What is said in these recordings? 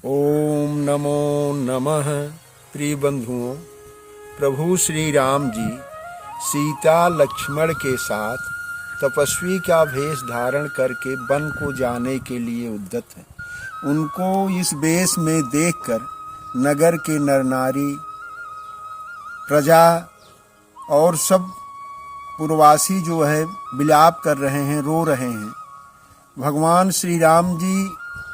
ओम नमो नमः। प्रिय बंधुओं, प्रभु श्री राम जी सीता लक्ष्मण के साथ तपस्वी का वेश धारण करके वन को जाने के लिए उद्यत हैं। उनको इस वेश में देखकर नगर के नर नारी, प्रजा और सब पुरवासी जो है विलाप कर रहे हैं, रो रहे हैं। भगवान श्री राम जी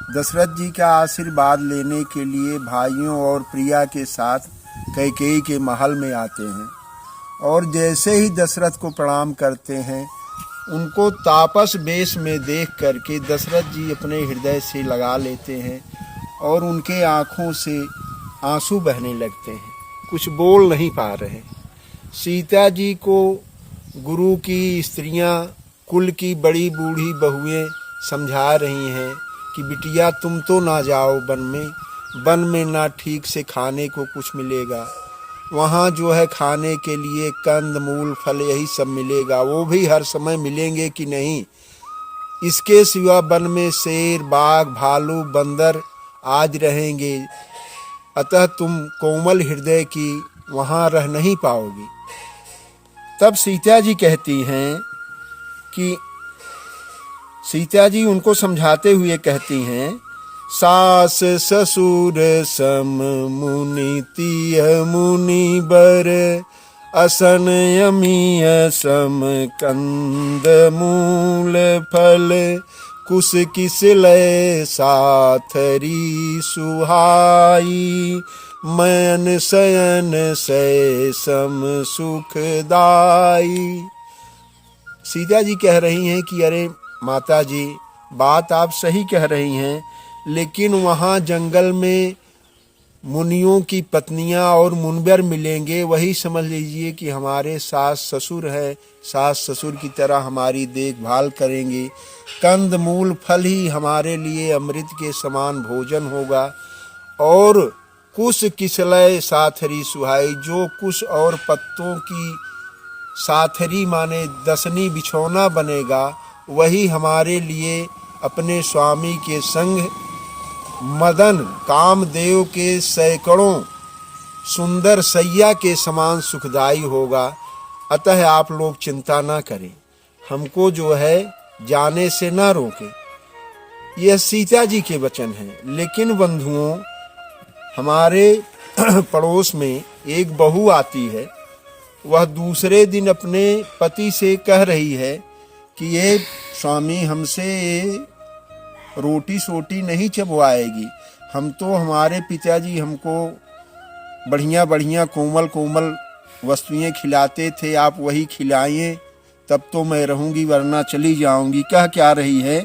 दशरथ जी का आशीर्वाद लेने के लिए भाइयों और प्रिया के साथ कैकेयी के महल में आते हैं और जैसे ही दशरथ को प्रणाम करते हैं, उनको तापस वेश में देख करके दशरथ जी अपने हृदय से लगा लेते हैं और उनके आँखों से आंसू बहने लगते हैं। कुछ बोल नहीं पा रहे। सीता जी को गुरु की स्त्रियां, कुल की बड़ी बूढ़ी बहुएं समझा रही हैं कि बिटिया तुम तो ना जाओ वन में ना ठीक से खाने को कुछ मिलेगा। वहाँ जो है खाने के लिए कंद मूल फल यही सब मिलेगा, वो भी हर समय मिलेंगे कि नहीं। इसके सिवा वन में शेर, बाघ, भालू, बंदर आज रहेंगे, अतः तुम कोमल हृदय की वहाँ रह नहीं पाओगी। तब सीता जी कहती हैं कि सीता जी उनको समझाते हुए कहती हैं, सास ससुर सम मुनि तिय मुनि बर, असन यमिय सम कंद मूल फल, कुश किस लय साथरी सुहाई, मन शयन सय सम सुखदाई। सीता जी कह रही हैं कि अरे माता जी, बात आप सही कह रही हैं, लेकिन वहाँ जंगल में मुनियों की पत्नियाँ और मुनवर मिलेंगे, वही समझ लीजिए कि हमारे सास ससुर हैं। सास ससुर की तरह हमारी देखभाल करेंगे। कंद मूल फल ही हमारे लिए अमृत के समान भोजन होगा। और कुश किसलय साथरी सुहाई, जो कुश और पत्तों की साथरी माने दसनी बिछौना बनेगा, वही हमारे लिए अपने स्वामी के संग मदन कामदेव के सैकड़ों सुंदर सैया के समान सुखदाई होगा। अतः आप लोग चिंता ना करें, हमको जो है जाने से ना रोके। यह सीता जी के वचन हैं। लेकिन बंधुओं, हमारे पड़ोस में एक बहू आती है। वह दूसरे दिन अपने पति से कह रही है कि ये स्वामी हमसे रोटी सोटी नहीं चबवाएगी। हम तो, हमारे पिताजी हमको बढ़िया बढ़िया कोमल कोमल वस्तुएं खिलाते थे, आप वही खिलाइए तब तो मैं रहूंगी, वरना चली जाऊंगी। कह क्या रही है,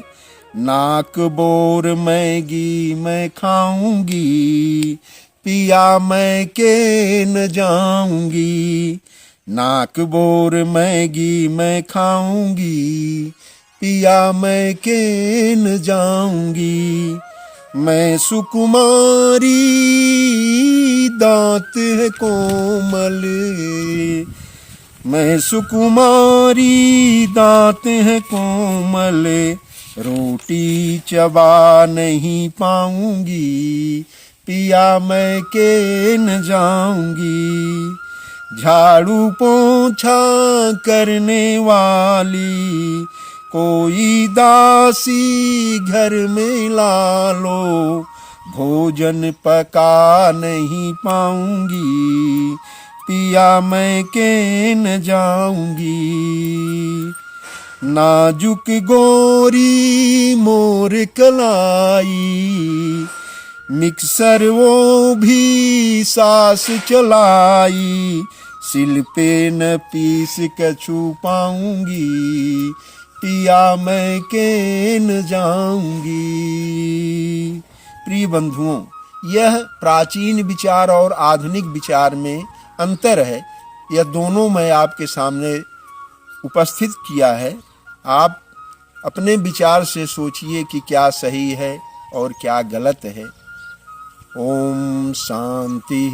नाक बोर मैगी मैं खाऊंगी, पिया मैं के न जाऊंगी। नाक बोर मैगी मैं खाऊंगी, पिया मैं के न जाऊंगी। मैं सुकुमारी दांत है कोमल, मैं सुकुमारी दांत है कोमल, रोटी चबा नहीं पाऊंगी, पिया मैं के न जाऊंगी। झाड़ू पोंछा करने वाली कोई दासी घर में ला लो, भोजन पका नहीं पाऊंगी, पिया मैं के न जाऊंगी। नाजुक गोरी मोर कलाई, मिक्सर वो भी सास चलाई, सिल पे न पीस कछु पाऊंगी, पिया मैं के न जाऊंगी। प्रिय बंधुओं, यह प्राचीन विचार और आधुनिक विचार में अंतर है। यह दोनों मैं आपके सामने उपस्थित किया है। आप अपने विचार से सोचिए कि क्या सही है और क्या गलत है। ओम शांति।